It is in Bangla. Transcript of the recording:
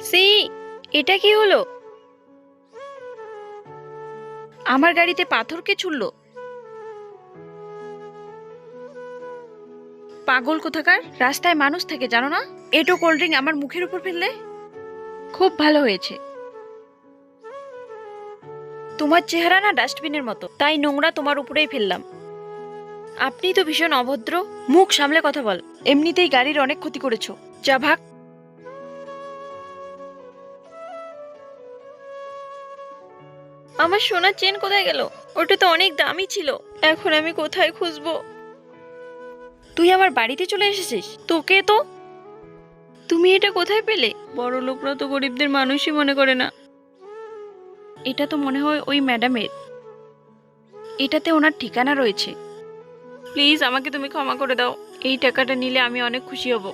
সি, এটা কি হলো? আমার গাড়িতে পাথর কে ছুড়লো? পাগল কোথাকার! রাস্তায় মানুষ থাকে জানো না? এটো কোল্ড ড্রিঙ্ক আমার মুখের উপর ফেললে। খুব ভালো হয়েছে। তোমার চেহারা না ডাস্টবিনের মতো, তাই নোংরা তোমার উপরেই ফেললাম। আপনি তো ভীষণ অভদ্র। মুখ সামলে কথা বল। এমনিতেই গাড়ির অনেক ক্ষতি করেছো। যা ভাগ। আমার সোনার চেন কোথায় গেল? ওটা তো অনেক দামি ছিল। এখন আমি কোথায় খুঁজবো? তুই আমার বাড়িতে চলে এসেছিস? তোকে তো। তুমি এটা কোথায় পেলে? বড় লোকরা তো গরিবদের মানুষই মনে করে না। এটা তো মনে হয় ওই ম্যাডামের। এটাতে ওনার ঠিকানা রয়েছে। প্লিজ আমাকে তুমি ক্ষমা করে দাও। এই টাকাটা নিলে আমি অনেক খুশি হব।